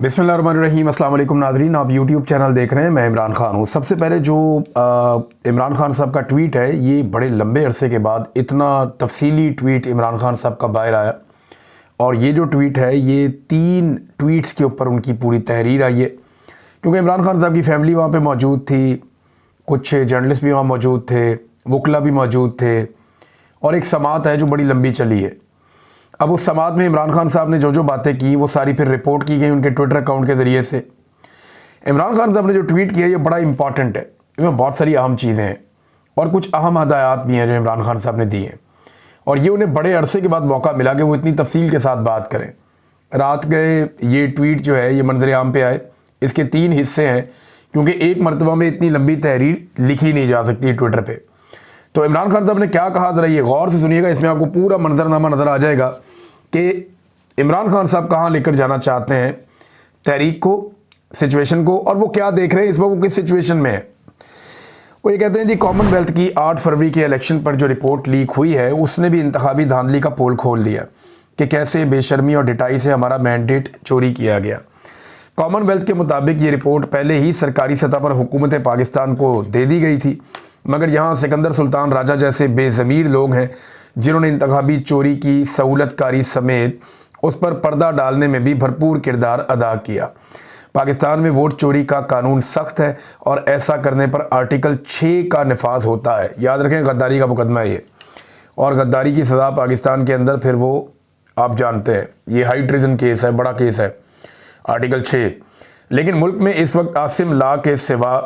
बिस्मिल्लाहिर्रहमानिर्रहीम। अस्सलाम वालेकुम नाज़रीन, आप यूट्यूब चैनल देख रहे हैं। मैं इमरान खान हूँ। सबसे पहले जो इमरान खान साहब का ट्वीट है, ये बड़े लंबे अरसे के बाद इतना तफसीली ट्वीट इमरान खान साहब का बाहर आया। और ये जो ट्वीट है, ये 3 ट्वीट्स के ऊपर उनकी पूरी तहरीर आई है, क्योंकि इमरान खान साहब की फैमिली वहाँ पर मौजूद थी, कुछ जर्नलिस्ट भी वहाँ मौजूद थे, वकला भी मौजूद थे, और एक समात है जो बड़ी लंबी चली है। अब उस समात में इमरान खान साहब ने जो जो बातें की, वो सारी फिर रिपोर्ट की गई उनके ट्विटर अकाउंट के ज़रिए से। इमरान खान साहब ने जो ट्वीट किया, ये बड़ा इंपॉर्टेंट है। इसमें बहुत सारी अहम चीज़ें हैं और कुछ अहम हदायत भी हैं जो इमरान खान साहब ने दी हैं, और ये उन्हें बड़े अरसे के बाद मौका मिला कि वो इतनी तफसील के साथ बात करें। रात गए ये ट्वीट जो है, ये मंजर आम पे आए। इसके 3 हिस्से हैं, क्योंकि एक मरतबा में इतनी लंबी तहरीर लिखी नहीं जा सकती ट्विटर पर। तो इमरान खान साहब ने क्या कहा, ज़रा ये गौर से सुनिएगा। इसमें आपको पूरा मंजरनामा नज़र आ जाएगा कि इमरान खान साहब कहाँ लेकर जाना चाहते हैं तहरीक को, सिचुएशन को, और वो क्या देख रहे हैं इस वक्त, वो किस सिचुएशन में है। वो ये कहते हैं जी, कॉमनवेल्थ की 8 फरवरी के इलेक्शन पर जो रिपोर्ट लीक हुई है, उसने भी इंतखाबी धांधली का पोल खोल दिया कि कैसे बेशर्मी और ढिठाई से हमारा मैंडेट चोरी किया गया। कॉमनवेल्थ के मुताबिक ये रिपोर्ट पहले ही सरकारी सतह पर हुकूमत पाकिस्तान को दे दी गई थी, मगर यहाँ सिकंदर सुल्तान राजा जैसे बेज़मीर लोग हैं जिन्होंने इंतखाबी चोरी की सहूलतकारी समेत उस पर पर्दा डालने में भी भरपूर किरदार अदा किया। पाकिस्तान में वोट चोरी का कानून सख्त है और ऐसा करने पर आर्टिकल 6 का नफाज होता है। याद रखें, गद्दारी का मुकदमा है ये, और गद्दारी की सज़ा पाकिस्तान के अंदर फिर वो आप जानते हैं, ये हाई ट्रिजन केस है, बड़ा केस है, आर्टिकल 6। लेकिन मुल्क में इस वक्त आसिम ला के सिवा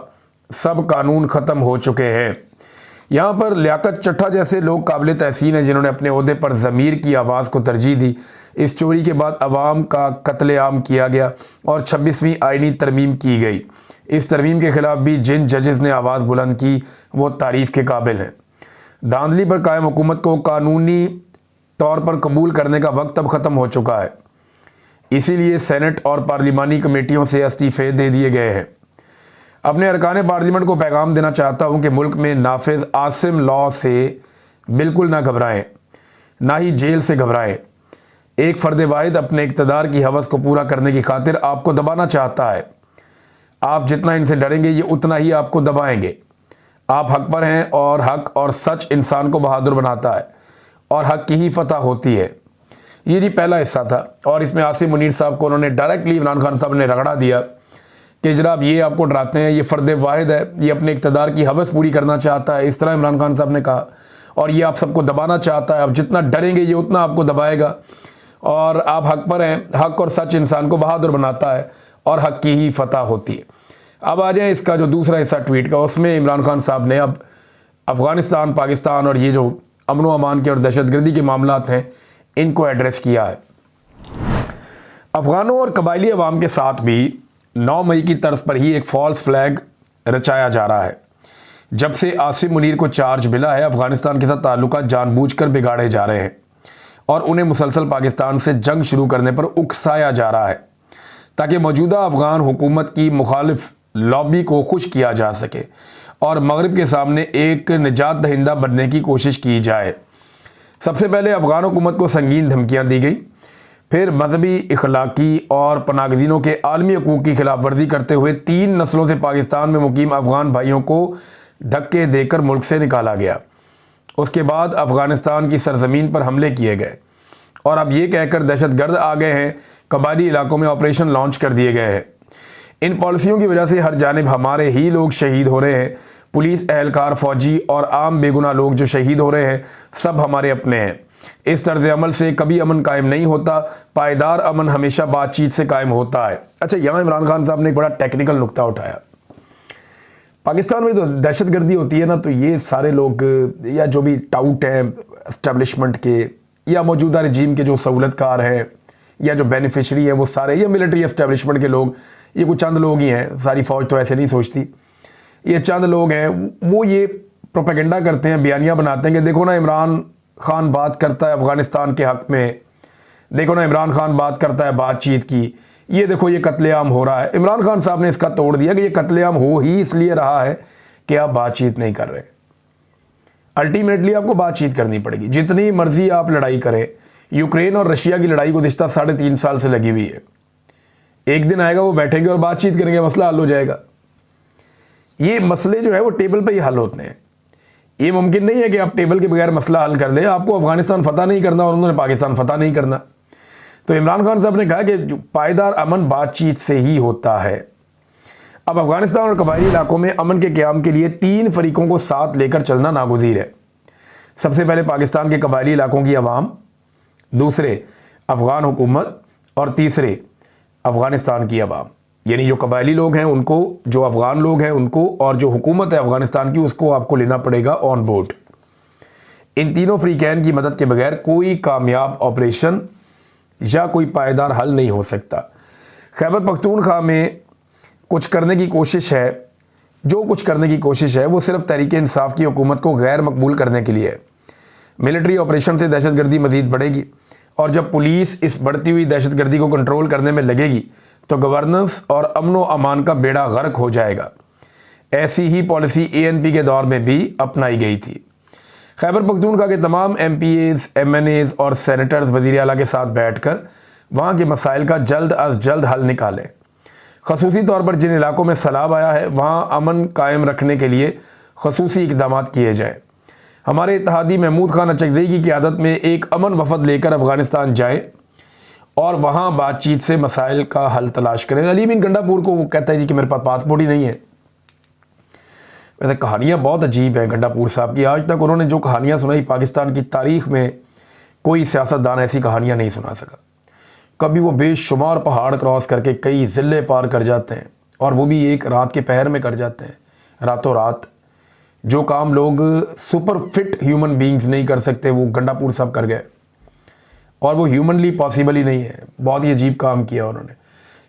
सब कानून ख़त्म हो चुके हैं। यहाँ पर लियाकत चट्ठा जैसे लोग काबिल तहसीन हैं जिन्होंने अपने ओहदे पर ज़मीर की आवाज़ को तरजीह दी। इस चोरी के बाद अवाम का कत्लेआम किया गया और 26वीं आइनी तरमीम की गई। इस तरमीम के ख़िलाफ़ भी जिन जजेस ने आवाज़ बुलंद की, वो तारीफ़ के काबिल हैं। धांधली पर कायम हुकूमत को कानूनी तौर पर कबूल करने का वक्त अब ख़त्म हो चुका है, इसीलिए सेनेट और पार्लिमानी कमेटियों से इस्तीफ़े दे दिए गए हैं। अपने अरकान पार्लियामेंट को पैगाम देना चाहता हूं कि मुल्क में नाफिज आसिम लॉ से बिल्कुल ना घबराएं, ना ही जेल से घबराएं। एक फ़र्द वाहिद अपने इक़्तिदार की हवस को पूरा करने की खातिर आपको दबाना चाहता है। आप जितना इनसे डरेंगे, ये उतना ही आपको दबाएंगे। आप हक पर हैं और हक और सच इंसान को बहादुर बनाता है और हक की ही फतह होती है। ये जी पहला हिस्सा था, और इसमें आसिम मुनीर साहब को उन्होंने डायरेक्टली इमरान खान साहब ने रगड़ा दिया कि जनाब ये आपको डराते हैं, ये फ़र्द वाहिद है, ये अपने इक़्तिदार की हवस पूरी करना चाहता है, इस तरह इमरान खान साहब ने कहा, और ये आप सबको दबाना चाहता है। आप जितना डरेंगे, ये उतना आपको दबाएगा, और आप हक पर हैं। हक और सच इंसान को बहादुर बनाता है और हक की ही फतह होती है। अब आ जाए इसका जो दूसरा हिस्सा ट्वीट का, उसमें इमरान खान साहब ने अब अफ़गानिस्तान, पाकिस्तान और ये जो अमन व अमान के और दहशतगर्दी के मामलात हैं, इनको एड्रेस किया है। अफ़गानों और कबायली अवाम के साथ भी 9 मई की तर्ज पर ही एक फॉल्स फ्लैग रचाया जा रहा है। जब से आसिम मुनीर को चार्ज मिला है, अफ़गानिस्तान के साथ ताल्लुकात जानबूझकर बिगाड़े जा रहे हैं और उन्हें मुसलसल पाकिस्तान से जंग शुरू करने पर उकसाया जा रहा है, ताकि मौजूदा अफ़गान हुकूमत की मुखालिफ लॉबी को खुश किया जा सके और मगरिब के सामने एक निजात दहिंदा बनने की कोशिश की जाए। सबसे पहले अफ़गान हुकूमत को संगीन धमकियाँ दी गई, फिर मजहबी, इखलाकी और पनागज़ीनों के आलमी हकूक़ की खिलाफ वर्जी करते हुए 3 नस्लों से पाकिस्तान में मुकीम अफ़गान भाइयों को धक्के देकर मुल्क से निकाला गया। उसके बाद अफ़गानिस्तान की सरजमीन पर हमले किए गए और अब ये कहकर दहशतगर्द आ गए हैं, कबायली इलाकों में ऑपरेशन लॉन्च कर दिए गए हैं। इन पॉलिसियों की वजह से हर जानिब हमारे ही लोग शहीद हो रहे हैं। पुलिस एहलकार, फ़ौजी और आम बेगुनाह लोग जो शहीद हो रहे हैं, सब हमारे अपने हैं। इस तर्ज अमल से कभी अमन कायम नहीं होता। पायदार अमन हमेशा बातचीत से कायम होता है। अच्छा, यहाँ इमरान खान साहब ने एक बड़ा टेक्निकल नुक्ता उठाया। पाकिस्तान में तो दहशतगर्दी होती है ना, तो ये सारे लोग या जो भी टाउट हैं एस्टेब्लिशमेंट के या मौजूदा रजीम के जो सहूलतकार हैं या जो बेनिफिशरी हैं, वो सारे या मिलिट्री एस्टेब्लिशमेंट के लोग, ये कुछ चंद लोग ही हैं, सारी फ़ौज तो ऐसे नहीं सोचती। ये चंद लोग हैं, वो ये प्रोपेगेंडा करते हैं, बयानियाँ बनाते हैं कि देखो ना इमरान खान बात करता है अफ़गानिस्तान के हक़ में, देखो ना इमरान खान बात करता है बातचीत की, ये देखो ये कत्लेआम हो रहा है। इमरान खान साहब ने इसका तोड़ दिया कि ये कत्लेआम हो ही इसलिए रहा है कि आप बातचीत नहीं कर रहे। अल्टीमेटली आपको बातचीत करनी पड़ेगी, जितनी मर्जी आप लड़ाई करें। यूक्रेन और रशिया की लड़ाई गुज़िश्ता 3.5 साल से लगी हुई है। एक दिन आएगा वो बैठेंगे और बातचीत करेंगे, मसला हल हो जाएगा। ये मसले जो है वो टेबल पे ही हल होते हैं। ये मुमकिन नहीं है कि आप टेबल के बगैर मसला हल कर दें। आपको अफगानिस्तान फतह नहीं करना और उन्होंने पाकिस्तान फतह नहीं करना। तो इमरान खान साहब ने कहा कि जो पायदार अमन बातचीत से ही होता है। अब अफगानिस्तान और कबायली इलाकों में अमन के क़याम के लिए 3 फरीकों को साथ लेकर चलना नागुज़ीर है। सबसे पहले पाकिस्तान के कबायली इलाकों की अवाम, दूसरे अफ़गान हुकूमत और तीसरे अफ़गानिस्तान की अवाम। यानी जो कबायली लोग हैं उनको, जो अफ़गान लोग हैं उनको, और जो हुकूमत है अफ़गानिस्तान की उसको आपको लेना पड़ेगा ऑन बोर्ड। इन तीनों फ्रीकैन की मदद के बगैर कोई कामयाब ऑपरेशन या कोई पायदार हल नहीं हो सकता। खैबर पख्तूनख्वा में कुछ करने की कोशिश है, जो कुछ करने की कोशिश है वो सिर्फ तहरीक इंसाफ की हुकूमत को गैर मकबूल करने के लिए है। मिलिट्री ऑपरेशन से दहशतगर्दी मज़ीद बढ़ेगी और जब पुलिस इस बढ़ती हुई दहशतगर्दी को कंट्रोल करने में लगेगी तो गवर्नेंस और अमन व अमान का बेड़ा गर्क हो जाएगा। ऐसी ही पॉलिसी ANP के दौर में भी अपनाई गई थी। खैबर पख्तूनख्वा के तमाम MPAs, MNAs और सेनेटर्स वज़ीर आला के साथ बैठकर वहाँ के मसाइल का जल्द अज जल्द हल निकालें। खसूसी तौर पर जिन इलाकों में सैलाब आया है वहाँ अमन कायम रखने के लिए खसूसी इक़दाम किए जाएँ। हमारे इत्तेहादी महमूद खान अचकज़ई की क़यादत में एक अमन वफ़द लेकर अफ़गानिस्तान जाए और वहाँ बातचीत से मसाइल का हल तलाश करें। अली बिन गंडापुर को वो कहता है जी कि मेरे पास पासपोर्ट ही नहीं है। वैसे कहानियाँ बहुत अजीब हैं गंडापुर साहब की। आज तक उन्होंने जो कहानियाँ सुनाई पाकिस्तान की तारीख़ में कोई सियासतदान ऐसी कहानियाँ नहीं सुना सका। कभी वो बेशुमार पहाड़ क्रॉस करके कई ज़िले पार कर जाते हैं और वो भी एक रात के पहर में कर जाते हैं, रातों रात। जो काम लोग सुपर फिट ह्यूमन बींग्स नहीं कर सकते वो गंडापुर साहब कर गए, और वो ह्यूमनली पॉसिबल ही नहीं है। बहुत ही अजीब काम किया उन्होंने।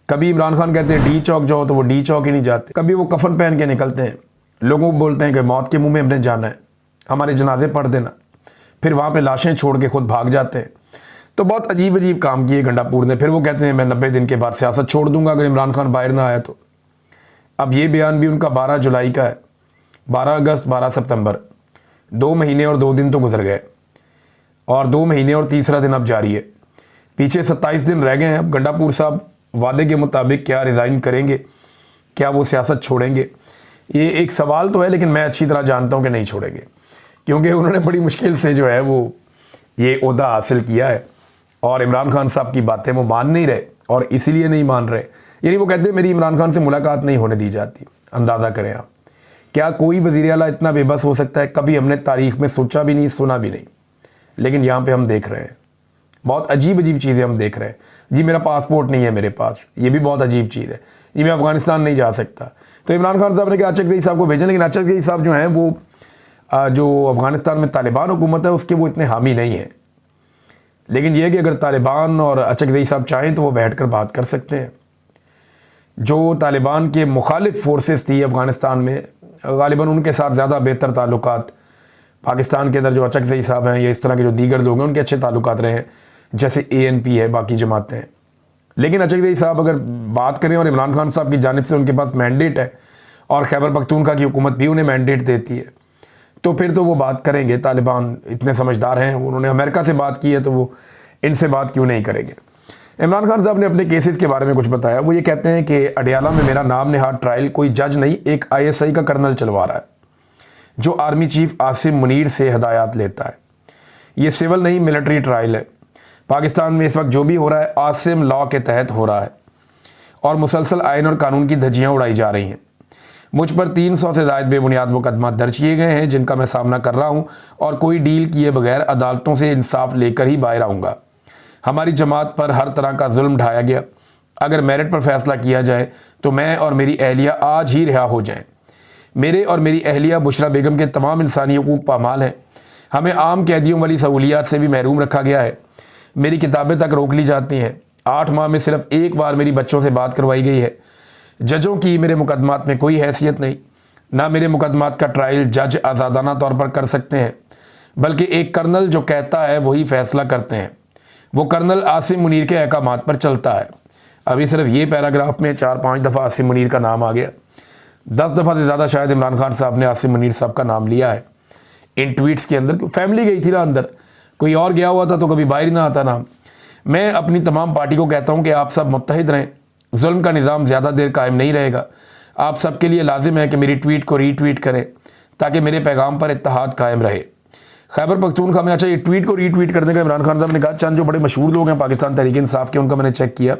कभी इमरान खान कहते हैं डी चौक जाओ तो वो डी चौक ही नहीं जाते। कभी वो कफन पहन के निकलते हैं, लोगों को बोलते हैं कि मौत के मुंह में हमने जाना है, हमारे जनाजे पढ़ देना, फिर वहाँ पे लाशें छोड़ के खुद भाग जाते हैं। तो बहुत अजीब अजीब काम किए गंडापुर ने। फिर वो कहते हैं मैं 90 दिन के बाद सियासत छोड़ दूंगा अगर इमरान खान बाहर ना आया तो। अब ये बयान भी उनका 12 जुलाई का है। 12 अगस्त 12 सितंबर 2 महीने और 2 दिन तो गुजर गए और 2 महीने और तीसरा दिन अब जारी है। पीछे 27 दिन रह गए हैं। अब गंडापुर साहब वादे के मुताबिक क्या रिज़ाइन करेंगे, क्या वो सियासत छोड़ेंगे, ये एक सवाल तो है, लेकिन मैं अच्छी तरह जानता हूँ कि नहीं छोड़ेंगे, क्योंकि उन्होंने बड़ी मुश्किल से जो है वो ये ओहदा हासिल किया है और इमरान खान साहब की बातें वो मान नहीं रहे, और इसीलिए नहीं मान रहे। यानी वो कहते हैं मेरी इमरान खान से मुलाकात नहीं होने दी जाती। अंदाज़ा करें आप, क्या कोई वज़ीर आला इतना बेबस हो सकता है? कभी हमने तारीख़ में सोचा भी नहीं, सुना भी नहीं, लेकिन यहाँ पे हम देख रहे हैं बहुत अजीब अजीब चीज़ें हम देख रहे हैं। जी मेरा पासपोर्ट नहीं है मेरे पास, ये भी बहुत अजीब चीज़ है। जी मैं अफ़गानिस्तान नहीं जा सकता। तो इमरान खान साहब ने कहा अचकज़ई साहब को भेजें, लेकिन अचकज़ई साहब जो हैं वो जो अफ़गानिस्तान में तालिबान हुकूमत है उसके वो इतने हामी नहीं हैं। लेकिन यह कि अगर तालिबान और अचकज़ई साहब चाहें तो वो बैठ कर बात कर सकते हैं। जो तालिबान के मुखालिफ फोर्सेस थी अफ़गानिस्तान में, ग़ालिबन उनके साथ ज़्यादा बेहतर ताल्लुकात पाकिस्तान के अंदर जो अचकज़ई साहब हैं या इस तरह के जो दीगर लोग हैं उनके अच्छे ताल्लुकात रहे हैं, जैसे ANP है, बाकी जमातें हैं। लेकिन अचकज़ई साहब अगर बात करें और इमरान खान साहब की जानिब से उनके पास मैंडेट है और खैबर पख्तूनख्वा की हुकूमत भी उन्हें मैंडेट देती है, तो फिर तो वो बात करेंगे। तालिबान इतने समझदार हैं, उन्होंने अमेरिका से बात की है, तो वो इनसे बात क्यों नहीं करेंगे। इमरान खान साहब ने अपने केसेस के बारे में कुछ बताया। वो ये कहते हैं कि अडियाला में मेरा नाम नेहाद ट्रायल कोई जज नहीं, एक ISI का कर्नल चलवा रहा है जो आर्मी चीफ आसिम मुनीर से हदायत लेता है। ये सिविल नहीं मिलिट्री ट्रायल है। पाकिस्तान में इस वक्त जो भी हो रहा है आसिम लॉ के तहत हो रहा है और मुसलसल आइन और कानून की धज्जियाँ उड़ाई जा रही हैं। मुझ पर 300 से ज़ायद बेबुनियाद मुकदमा दर्ज किए गए हैं जिनका मैं सामना कर रहा हूं और कोई डील किए बगैर अदालतों से इंसाफ लेकर ही बाहर आऊँगा। हमारी जमात पर हर तरह का जुल्म ढाया गया। अगर मेरिट पर फैसला किया जाए तो मैं और मेरी अहलिया आज ही रिहा हो जाएं। मेरे और मेरी अहलिया बुशरा बेगम के तमाम इंसानी हुकूक पामाल हैं। हमें आम कैदियों वाली सहूलियात से भी महरूम रखा गया है। मेरी किताबें तक रोक ली जाती हैं। 8 माह में सिर्फ एक बार मेरी बच्चों से बात करवाई गई है। जजों की मेरे मुकदमात में कोई हैसियत नहीं, ना मेरे मुकदमात का ट्रायल जज आज़ादाना तौर पर कर सकते हैं, बल्कि एक कर्नल जो कहता है वही फैसला करते हैं। वो कर्नल आसिम मुनीर के अहकामात पर चलता है। अभी सिर्फ ये पैराग्राफ में 4-5 दफ़ा आसिम मुनीर का नाम आ गया। 10 दफ़ा से ज़्यादा शायद इमरान खान साहब ने आसिम मुनीर साहब का नाम लिया है इन ट्वीट्स के अंदर। फैमिली गई थी ना अंदर, कोई और गया हुआ था तो कभी बाहर ना आता नाम। मैं अपनी तमाम पार्टी को कहता हूँ कि आप सब मुत्तहिद रहें जुल्म का निज़ाम ज़्यादा देर कायम नहीं रहेगा। आप सबके लिए लाजिम है कि मेरी ट्वीट को रीट्वीट करें ताकि मेरे पैगाम पर इत्तेहाद कायम रहे। खैबर पख्तूनख्वा में, अच्छा, ये ट्वीट को रीट्वीट करने का इमरान खान साहब ने कहा। चंद जो बड़े मशहूर लोग हैं पाकिस्तान तहरीक इंसाफ के, उनका मैंने चेक किया।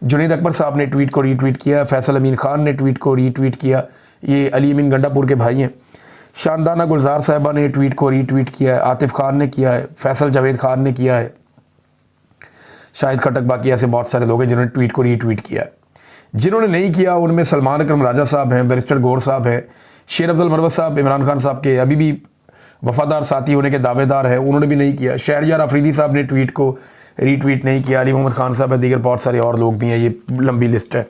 जुनैद अकबर साहब ने ट्वीट को रीट्वीट किया, फैसल अमीन खान ने ट्वीट को रीट्वीट किया, ये अली अमीन गंडापुर के भाई हैं। शानदाना गुलजार साहिबा ने ट्वीट को रीट्वीट किया है, आतिफ खान ने किया है, फैसल जावेद खान ने किया है, शाहिद खटक, बाकी ऐसे बहुत सारे लोग हैं जिन्होंने ट्वीट को रीट्वीट किया है। जिन्होंने नहीं किया उनमें सलमान अकरम राजा साहब हैं, बैरिस्टर गौर साहब हैं, शेर अफजल मरवत साहब इमरान खान साहब के अभी भी वफादार साथी होने के दावेदार हैं, उन्होंने भी नहीं किया। शहरयार अफरीदी साहब ने ट्वीट को रीट्वीट नहीं किया। अली मोहम्मद खान साहब है, दीगर बहुत सारे और लोग भी हैं, ये लंबी लिस्ट है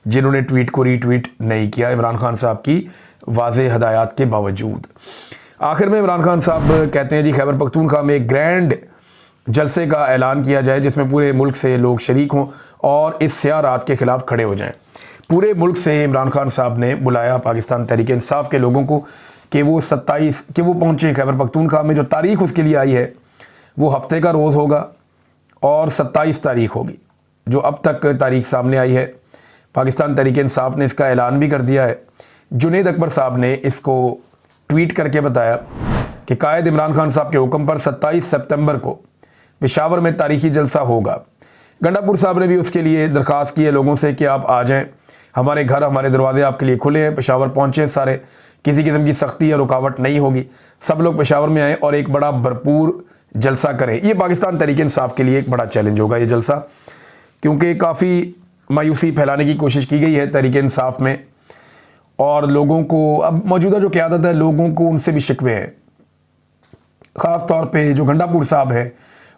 जिन्होंने ट्वीट को रीट्वीट नहीं किया इमरान खान साहब की वाज़ेह हदायत के बावजूद। आखिर में इमरान खान साहब कहते हैं जी खैबर पख्तूनख्वा में एक ग्रैंड जलसे का ऐलान किया जाए जिसमें पूरे मुल्क से लोग शरीक हों और इस स्याह रात के ख़िलाफ़ खड़े हो जाएं। पूरे मुल्क से इमरान खान साहब ने बुलाया पाकिस्तान तहरीक इंसाफ के लोगों को कि वो पहुँचे खैबर पख्तूनख्वा में। जो तारीख़ उसके लिए आई है वो हफ्ते का रोज़ होगा और 27 तारीख होगी, जो अब तक तारीख सामने आई है। पाकिस्तान तहरीक इंसाफ ने इसका ऐलान भी कर दिया है। जुनैद अकबर साहब ने इसको ट्वीट करके बताया कि कायद इमरान खान साहब के हुक्म पर 27 सितंबर को पेशावर में तारीखी जलसा होगा। गंडापुर साहब ने भी उसके लिए दरख्वास्त की है लोगों से कि आप आ जाएं, हमारे घर, हमारे दरवाजे आपके लिए खुले हैं, पेशावर पहुँचें सारे, किसी किस्म की सख्ती या रुकावट नहीं होगी, सब लोग पेशावर में आएँ और एक बड़ा भरपूर जलसा करें। ये पाकिस्तान तहरीक इंसाफ के लिए एक बड़ा चैलेंज होगा ये जलसा, क्योंकि काफ़ी मायूसी फैलाने की कोशिश की गई है तहरीक इंसाफ में और लोगों को, अब मौजूदा जो क़यादत है, लोगों को उनसे भी शिकवे हैं। ख़ास तौर पे जो गंडापुर साहब है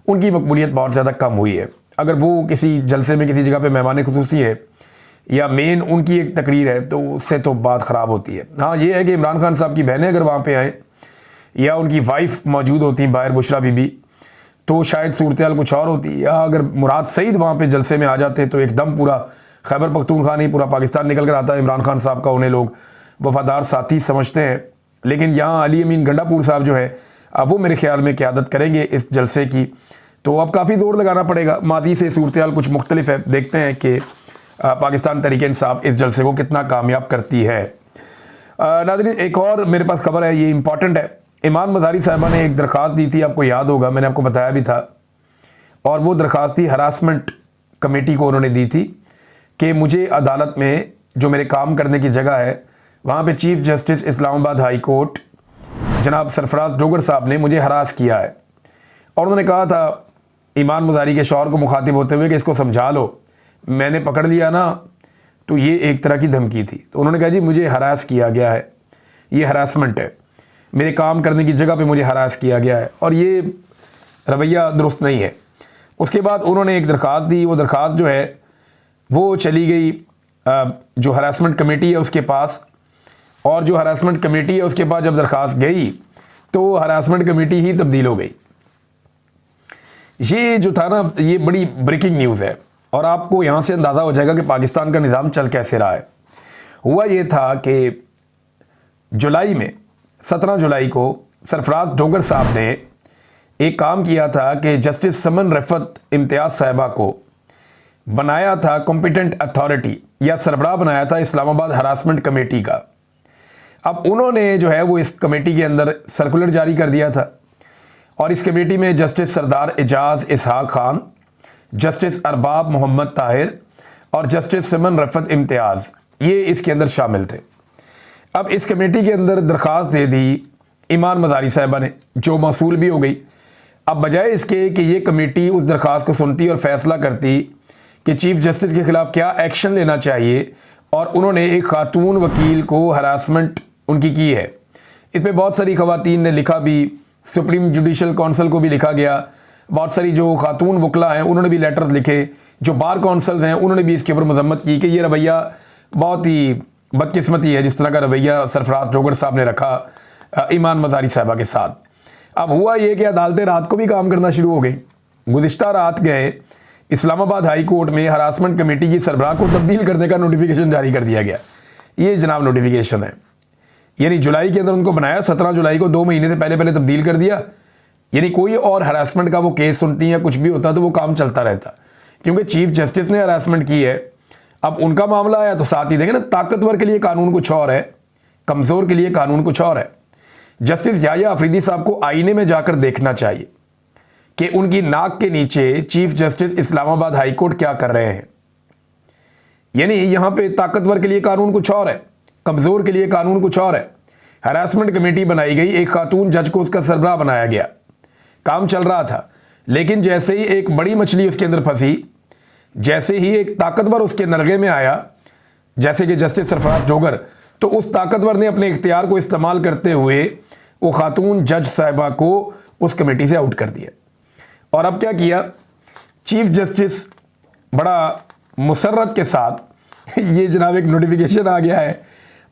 उनकी मकबूलियत बहुत ज़्यादा कम हुई है। अगर वो किसी जलसे में किसी जगह पे मेहमान खुसूसी है या मेन उनकी एक तकरीर है तो उससे तो बात ख़राब होती है। हाँ, ये है कि इमरान खान साहब की बहनें अगर वहाँ पे आएँ या उनकी वाइफ मौजूद होती बाहर बुशरा बीबी तो शायद सूरत कुछ और होती, या अगर मुराद सईद वहाँ पे जलसे में आ जाते तो एकदम पूरा खैबर पख्तूनख्वा नहीं पूरा पाकिस्तान निकल कर आता है। इमरान खान साहब का उन्हें लोग वफादार साथी समझते हैं, लेकिन यहाँ अली अमीन गंडापुर साहब जो है अब वो मेरे ख्याल में क़यादत करेंगे इस जलसे की, तो अब काफ़ी जोर लगाना पड़ेगा। माजी से सूरत कुछ मुख्तलिफ है, देखते हैं कि पाकिस्तान तहरीक इंसाफ इस जलसे को कितना कामयाब करती है। नाज़रीन, एक और मेरे पास खबर है, ये इंपॉर्टेंट है। ईमान मज़ारी साहिबा ने एक दरख्वास्त दी थी, आपको याद होगा, मैंने आपको बताया भी था, और वो दरख्वास्त थी हरासमेंट कमेटी को उन्होंने दी थी कि मुझे अदालत में जो मेरे काम करने की जगह है वहाँ पे chief justice Islamabad high court जनाब सरफराज डोगर साहब ने मुझे हरास किया है। और उन्होंने कहा था ईमान मज़ारी के शौहर को मुखातिब होते हुए कि इसको समझा लो, मैंने पकड़ लिया ना तो ये एक तरह की धमकी थी। तो उन्होंने कहा जी मुझे हरास किया गया है, ये हरासमेंट है, मेरे काम करने की जगह पे मुझे हरास किया गया है और ये रवैया दुरुस्त नहीं है। उसके बाद उन्होंने एक दरख्वास्त दी, वो दरख्वास्त जो है वो चली गई जो हरासमेंट कमेटी है उसके पास, और जो हरासमेंट कमेटी है उसके पास जब दरख्वास्त गई तो हरासमेंट कमेटी ही तब्दील हो गई। ये जो था ना, ये बड़ी ब्रेकिंग न्यूज़ है और आपको यहाँ से अंदाज़ा हो जाएगा कि पाकिस्तान का निज़ाम चल कैसे रहा है। हुआ ये था कि जुलाई में 17 जुलाई को सरफराज डोगर साहब ने एक काम किया था कि जस्टिस समन रफ़त इम्तियाज़ साहिबा को बनाया था कॉम्पिटेंट अथॉरिटी या सरबराह बनाया था इस्लामाबाद हरासमेंट कमेटी का। अब उन्होंने जो है वो इस कमेटी के अंदर सर्कुलर जारी कर दिया था और इस कमेटी में जस्टिस सरदार एजाज इसहाक खान, जस्टिस अरबाब मोहम्मद ताहिर और जस्टिस समन रफ़त इम्तियाज़, ये इसके अंदर शामिल थे। अब इस कमेटी के अंदर दरख्वास्त दे दी ईमान मज़ारी साहिबा ने, जो मौसूल भी हो गई। अब बजाय इसके कि ये कमेटी उस दरख्वास्त को सुनती और फैसला करती कि चीफ जस्टिस के ख़िलाफ़ क्या एक्शन लेना चाहिए, और उन्होंने एक खातून वकील को हरासमेंट उनकी की है। इस पर बहुत सारी ख़वातीन ने लिखा भी, सुप्रीम जुडिशल काउंसिल को भी लिखा गया, बहुत सारी जो खातून वकला हैं उन्होंने भी लेटर्स लिखे, जो बार काउंसिल हैं उन्होंने भी इसके ऊपर मजम्मत की कि ये रवैया बहुत ही बदकिस्मती है जिस तरह का रवैया सरफराज डोगर साहब ने रखा ईमान मज़ारी साहिबा के साथ। अब हुआ ये कि अदालतें रात को भी काम करना शुरू हो गई। गुज़िश्ता रात गए इस्लामाबाद हाई कोर्ट में हरासमेंट कमेटी की सरबराह को तब्दील करने का नोटिफिकेशन जारी कर दिया गया। ये जनाब नोटिफिकेशन है, यानी जुलाई के अंदर उनको बनाया, 17 जुलाई को 2 महीने से पहले तब्दील कर दिया। यानी कोई और हरासमेंट का वो केस सुनती या कुछ भी होता तो वो काम चलता रहता, क्योंकि चीफ जस्टिस ने हरासमेंट की है अब उनका मामला आया तो साथ ही देखें ना, ताकतवर के लिए कानून कुछ और है, कमज़ोर के लिए कानून कुछ और है। जस्टिस याह्या अफरीदी साहब को आईने में जाकर देखना चाहिए कि उनकी नाक के नीचे chief justice Islamabad high court क्या कर रहे हैं। यानी यहां पे ताकतवर के लिए कानून कुछ और है, कमज़ोर के लिए कानून कुछ और है। हरासमेंट कमेटी बनाई गई, एक खातून जज को उसका सरबराह बनाया गया, काम चल रहा था। लेकिन जैसे ही एक बड़ी मछली उसके अंदर फंसी, जैसे ही एक ताकतवर उसके नरगे में आया, जैसे कि जस्टिस सरफराज डोगर, तो उस ताकतवर ने अपने इख्तियार को इस्तेमाल करते हुए वो खातून जज साहिबा को उस कमेटी से आउट कर दिया। और अब क्या किया, चीफ जस्टिस बड़ा मुसर्रत के साथ ये जनाब एक नोटिफिकेशन आ गया है,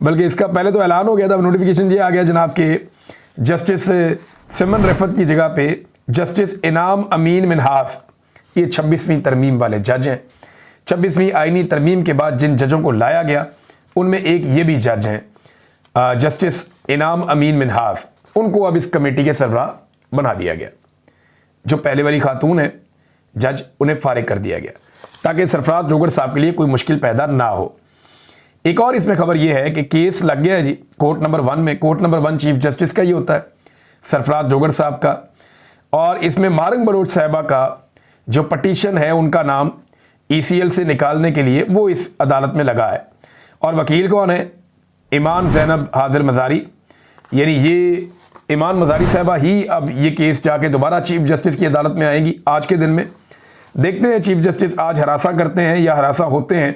बल्कि इसका पहले तो ऐलान हो गया था, नोटिफिकेशन ये आ गया जनाब के जस्टिस सिमन रफत की जगह पे जस्टिस इनाम अमीन मिनहास, ये 26वीं तरमीम वाले जज हैं। 26वीं आईनी तरमीम के बाद जिन जजों को लाया गया उनमें एक ये भी जज हैं जस्टिस इनाम अमीन मिनहास, उनको अब इस कमेटी के सरबराह बना दिया गया। जो पहले वाली खातून है जज, उन्हें फारिग कर दिया गया ताकि सरफराज डोगर साहब के लिए कोई मुश्किल पैदा ना हो। एक और इसमें खबर यह है कि केस लग गया है जी कोर्ट नंबर 1 में। कोर्ट नंबर 1 चीफ जस्टिस का ही होता है, सरफराज डोगर साहब का। और इसमें मारंग बलोच साहिबा का जो पटिशन है, उनका नाम ECL से निकालने के लिए वो इस अदालत में लगा है। और वकील कौन है? ईमान ज़ैनब हाजिर मज़ारी। यानी ये ईमान मज़ारी साहिबा ही अब ये केस जाके दोबारा चीफ जस्टिस की अदालत में आएंगी आज के दिन में। देखते हैं चीफ जस्टिस आज हरासा करते हैं या हरासा होते हैं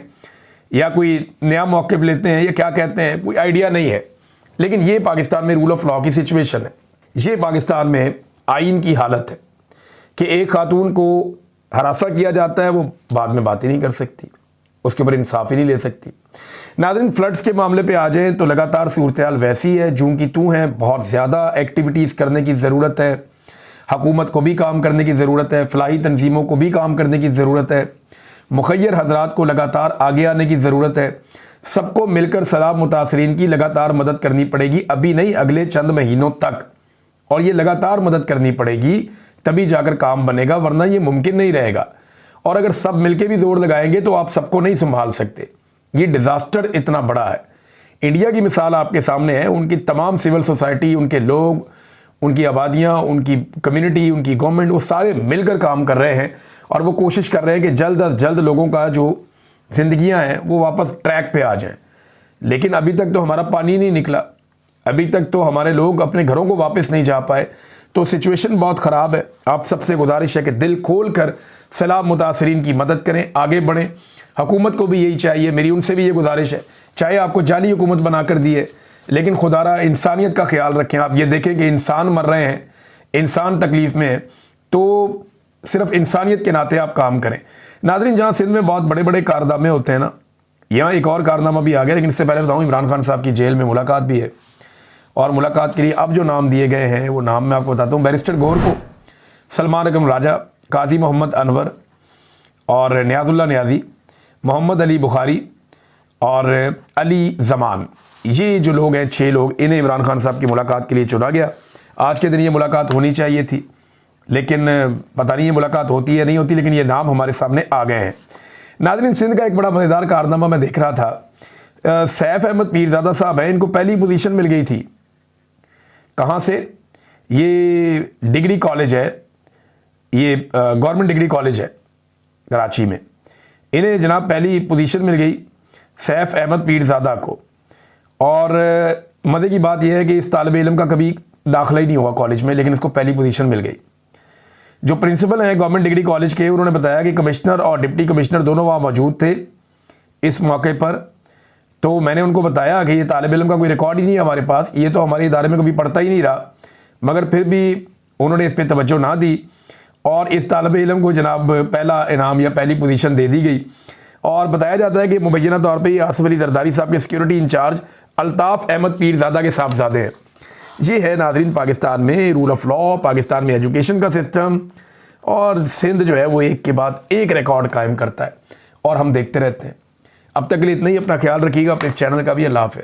या कोई नया मौक़िफ़ लेते हैं या क्या कहते हैं, कोई आइडिया नहीं है। लेकिन ये पाकिस्तान में रूल ऑफ लॉ की सिचुएशन है, ये पाकिस्तान में आइन की हालत है कि एक खातून को हरासा किया जाता है, वो बाद में बात ही नहीं कर सकती, उसके ऊपर इंसाफ ही नहीं ले सकती। नाज़रीन, फ्लड्स के मामले पे आ जाएं तो लगातार सूरत हाल वैसी है जूं की तूं है। बहुत ज़्यादा एक्टिविटीज़ करने की ज़रूरत है, हुकूमत को भी काम करने की ज़रूरत है, फ़लाही तंजीमों को भी काम करने की ज़रूरत है, मुखय्यर हजरात को लगातार आगे आने की ज़रूरत है। सबको मिलकर सैलाब मुतासरीन की लगातार मदद करनी पड़ेगी, अभी नहीं अगले चंद महीनों तक। और ये लगातार मदद करनी पड़ेगी, तभी जाकर काम बनेगा, वरना ये मुमकिन नहीं रहेगा। और अगर सब मिलके भी जोर लगाएंगे तो आप सबको नहीं संभाल सकते। ये डिज़ास्टर इतना बड़ा है। इंडिया की मिसाल आपके सामने है, उनकी तमाम सिविल सोसाइटी, उनके लोग, उनकी आबादियाँ, उनकी कम्युनिटी, उनकी गवर्नमेंट, वो सारे मिलकर काम कर रहे हैं और वो कोशिश कर रहे हैं कि जल्द अज जल्द लोगों का जो ज़िंदगियाँ हैं वो वापस ट्रैक पे आ जाएं। लेकिन अभी तक तो हमारा पानी नहीं निकला, अभी तक तो हमारे लोग अपने घरों को वापस नहीं जा पाए। तो सिचुएशन बहुत ख़राब है। आप सबसे गुजारिश है कि दिल खोल कर सैलाब मुतासरीन की मदद करें, आगे बढ़ें। हुकूमत को भी यही चाहिए, मेरी उनसे भी ये गुजारिश है, चाहे आपको जाली हुकूमत बना कर दी है, लेकिन खुदारा इंसानियत का ख्याल रखें। आप ये देखें कि इंसान मर रहे हैं, इंसान तकलीफ़ में है, तो सिर्फ इंसानियत के नाते आप काम करें। नाज़रीन, जहाँ सिंध में बहुत बड़े बड़े कारनामे होते हैं ना, यहाँ एक और कारनामा भी आ गया। लेकिन इससे पहले बताऊँ, इमरान खान साहब की जेल में मुलाकात भी है और मुलाकात के लिए अब जो नाम दिए गए हैं वो नाम मैं आपको बताता हूँ। बैरिस्टर गौहर को, सलमान अकरम राजा, काजी मोहम्मद अनवर और नियाज़ुल्लाह नियाज़ी, मोहम्मद अली बुखारी और अली ज़मान, ये जो लोग हैं 6 लोग, इन्हें इमरान खान साहब की मुलाकात के लिए चुना गया। आज के दिन ये मुलाकात होनी चाहिए थी, लेकिन पता नहीं ये मुलाकात होती है नहीं होती, लेकिन ये नाम हमारे सामने आ गए हैं। नाज़रीन, सिंध का एक बड़ा मज़ेदार कारनामा मैं देख रहा था। सैफ अहमद पीरज़ादा साहब हैं, इनको पहली पोजीशन मिल गई थी। कहाँ से? ये डिग्री कॉलेज है, ये गवर्नमेंट डिग्री कॉलेज है कराची में। इन्हें जनाब पहली पोजीशन मिल गई सैफ अहमद पीरज़ादा को। और मज़े की बात यह है कि इस तालिब इल्म का कभी दाखिला ही नहीं हुआ कॉलेज में, लेकिन इसको पहली पोजीशन मिल गई। जो प्रिंसिपल हैं गवर्नमेंट डिग्री कॉलेज के, उन्होंने बताया कि कमिश्नर और डिप्टी कमिश्नर दोनों वहाँ मौजूद थे इस मौके पर। तो मैंने उनको बताया कि ये तालिब इल्म का कोई रिकॉर्ड ही नहीं है हमारे पास, ये तो हमारे इदारे में कभी पढ़ता ही नहीं रहा, मगर फिर भी उन्होंने इस पर तवज्जो ना दी और इस तालिब इल्म को जनाब पहला इनाम या पहली पोजीशन दे दी गई। और बताया जाता है कि मुबैना तौर पर ये आसिफ अली जरदारी साहब के सिक्योरिटी इंचार्ज अल्ताफ़ अहमद पीरज़ादा के साहबजादे हैं। ये है नाज़रीन पाकिस्तान में रूल ऑफ लॉ, पाकिस्तान में एजुकेशन का सिस्टम, और सिंध जो है वो एक के बाद एक रिकॉर्ड कायम करता है और हम देखते रहते हैं। अब तक के लिए इतना ही, अपना ख्याल रखिएगा, अपने इस चैनल का भी। अल्लाह हाफ़िज़।